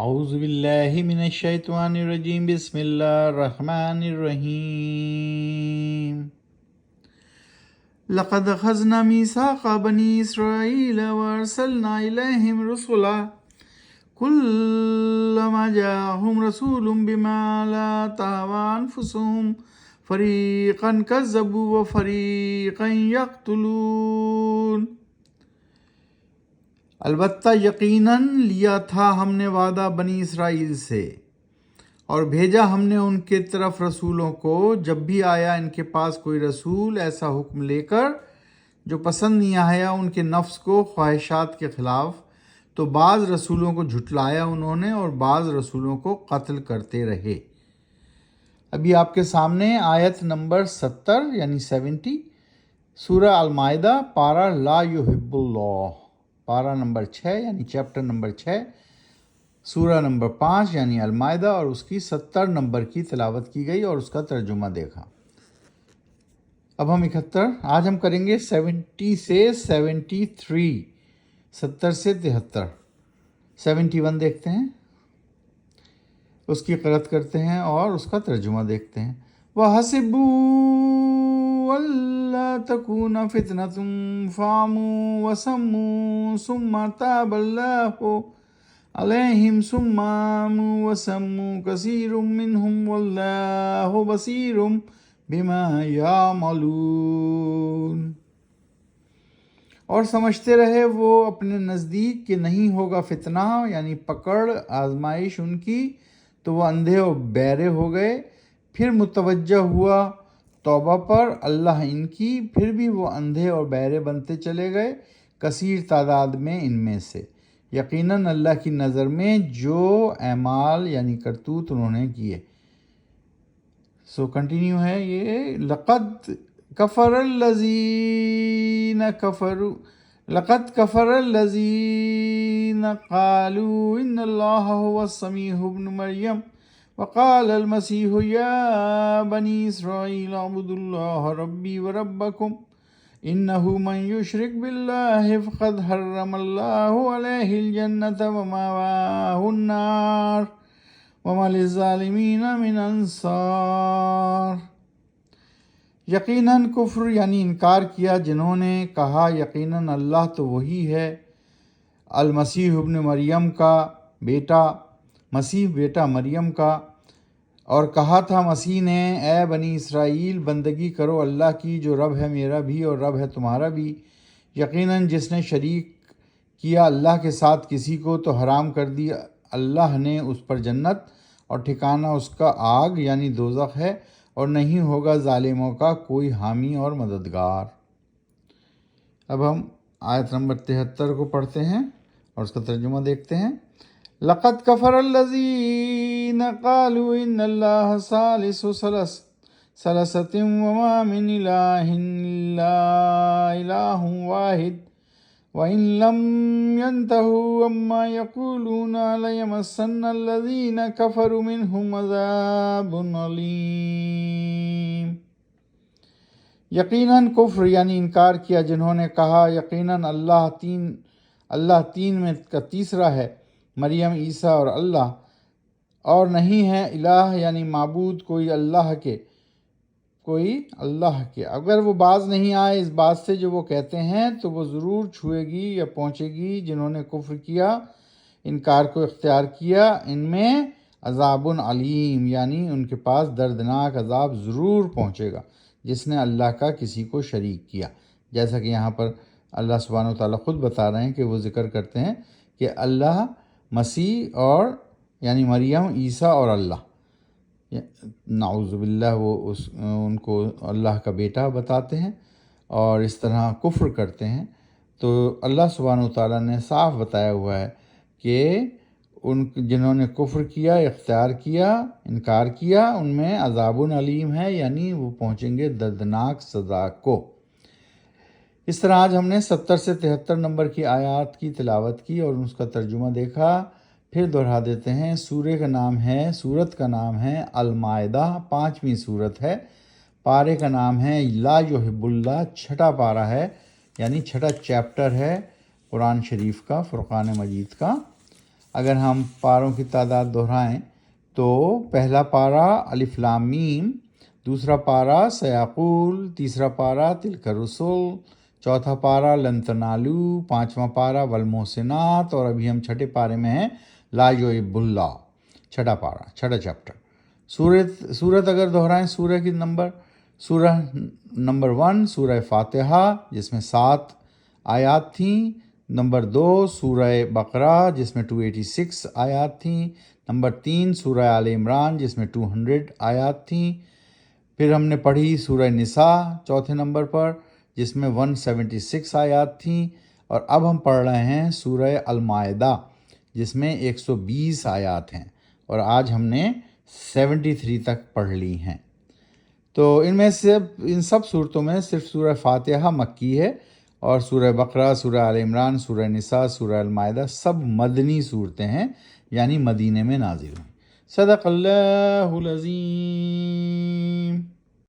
اعوذ باللہ من الشیطان الرجیم بسم اللہ الرحمن الرحیم لقد اخذنا میثاق بنی اسرائیل وارسلنا الیہم رسلا كلما جاءهم رسول بما لا تهوى انفسهم فریقا كذبوا وفریقا یقتلون۔ البتہ یقیناً لیا تھا ہم نے وعدہ بنی اسرائیل سے اور بھیجا ہم نے ان کے طرف رسولوں کو، جب بھی آیا ان کے پاس کوئی رسول ایسا حکم لے کر جو پسند نہیں آیا ان کے نفس کو خواہشات کے خلاف، تو بعض رسولوں کو جھٹلایا انہوں نے اور بعض رسولوں کو قتل کرتے رہے۔ ابھی آپ کے سامنے آیت نمبر 70 یعنی 70 سورہ المائدہ پارہ لا یحب اللہ، پارہ نمبر 6 یعنی چیپٹر نمبر 6، سورہ نمبر 5 یعنی المائدہ، اور اس کی 70 نمبر کی تلاوت کی گئی اور اس کا ترجمہ دیکھا۔ اب ہم 71 آج ہم کریں گے 70 سے 73، 70 سے 73۔ 71 دیکھتے ہیں، اس کی قرأت کرتے ہیں اور اس کا ترجمہ دیکھتے ہیں۔ وَحَسِبُوا أَلَّا تَكُونَ فِتْنَةٌ فَعَمُوا وَصَمُّوا ثُمَّ تَابَ اللَّهُ عَلَيْهِمْ ثُمَّ عَمُوا وَصَمُّوا كَثِيرٌ مِّنْهُمْ وَاللَّهُ بَصِيرٌ بِمَا يَعْمَلُونَ۔ اور سمجھتے رہے وہ اپنے نزدیک کہ نہیں ہوگا فتنہ یعنی پکڑ آزمائش ان کی، تو وہ اندھے اور بہرے ہو گئے، پھر متوجہ ہوا توبہ پر اللہ ان کی، پھر بھی وہ اندھے اور بہرے بنتے چلے گئے کثیر تعداد میں ان میں سے، یقیناً اللہ کی نظر میں جو اعمال یعنی کرتوت انہوں نے کیے۔ سو کنٹینیو ہے یہ، لقد کفر الذین قالوا ان اللہ هو المسیح ابن مریم وقال المسیح یا بنی اسرائیل اعبدوا اللہ ربی وربکم انہ من یشرک باللہ فقد حرم اللہ علیہ الجنۃ ومأواہ النار وما للظالمین من انصار۔ یقیناً کفر یعنی انکار کیا جنہوں نے کہا یقیناً اللہ تو وہی ہے، المسیح ابن مریم کا بیٹا، مسیح بیٹا مریم کا، اور کہا تھا مسیح نے اے بنی اسرائیل بندگی کرو اللہ کی جو رب ہے میرا بھی اور رب ہے تمہارا بھی، یقیناً جس نے شریک کیا اللہ کے ساتھ کسی کو تو حرام کر دی اللہ نے اس پر جنت اور ٹھکانہ اس کا آگ یعنی دوزخ ہے، اور نہیں ہوگا ظالموں کا کوئی حامی اور مددگار۔ اب ہم آیت نمبر 73 کو پڑھتے ہیں اور اس کا ترجمہ دیکھتے ہیں۔ لقد کفر الذین قالوا ان اللہ ثالث ثلاثۃ وما من الہ الا الہ واحد وَإِن لَّمْ يَنْتَهُوا عَمَّا يَقُولُونَ لَيَمَسَّنَّ الَّذِينَ كَفَرُوا مِنْهُمْ عَذَابٌ أَلِيمٌ۔ یقیناً کفر یعنی انکار کیا جنہوں نے کہا یقیناً اللہ تین میں کا تیسرا ہے، مریم، عیسیٰ اور اللہ، اور نہیں ہے الہ یعنی معبود کوئی اللہ کے۔ اگر وہ باز نہیں آئے اس بات سے جو وہ کہتے ہیں تو وہ ضرور چھوئے گی یا پہنچے گی جنہوں نے کفر کیا، انکار کو اختیار کیا، ان میں عذاب علیم یعنی ان کے پاس دردناک عذاب ضرور پہنچے گا جس نے اللہ کا کسی کو شریک کیا، جیسا کہ یہاں پر اللہ سبحانہ و تعالیٰ خود بتا رہے ہیں کہ وہ ذکر کرتے ہیں کہ اللہ، مسیح اور یعنی مریم، عیسیٰ اور اللہ، نعوذ باللہ وہ ان کو اللہ کا بیٹا بتاتے ہیں اور اس طرح کفر کرتے ہیں۔ تو اللہ سبحانہ وتعالیٰ نے صاف بتایا ہوا ہے کہ جنہوں نے کفر کیا، اختیار کیا، انکار کیا، ان میں عذاب علیم ہے یعنی وہ پہنچیں گے دردناک سزا کو۔ اس طرح آج ہم نے 70 سے 73 نمبر کی آیات کی تلاوت کی اور اس کا ترجمہ دیکھا۔ پھر دہرا دیتے ہیں، سورت کا نام ہے المائدہ، 5ویں سورت ہے، پارے کا نام ہے لا یحب اللہ، 6واں پارہ ہے یعنی 6واں چیپٹر ہے قرآن شریف کا، فرقان مجید کا، اگر ہم پاروں کی تعداد دہرائیں تو پہلا پارا الف لام میم، دوسرا پارا سیقول، تیسرا پارا تلک الرسل، چوتھا پارا لن تنالو، پانچواں پارا والمحسنات، اور ابھی ہم چھٹے پارے میں ہیں لا یحب اللہ، چھٹا پارا، چھٹا چیپٹر۔ سورت اگر دہرائیں سورہ کی سورہ نمبر 1 سورہ فاتحہ جس میں 7 آیات تھیں، نمبر 2 سورہ بقرہ جس میں 286 آیات تھیں، نمبر 3 سورہ آل عمران جس میں 200 آیات تھیں، پھر ہم نے پڑھی سورہ نساء چوتھے نمبر پر جس میں 176 آیات تھیں، اور اب ہم پڑھ رہے ہیں سورہ المائدہ جس میں 120 آیات ہیں، اور آج ہم نے 73 تک پڑھ لی ہیں۔ تو ان سب صورتوں میں صرف سورہ فاتحہ مکی ہے، اور سورہ بقرہ، سورہ آل عمران، سورہ نساء، سورہ المائدہ سب مدنی صورتیں ہیں، یعنی مدینے میں نازل ہوئیں۔ صدق اللہ العظیم۔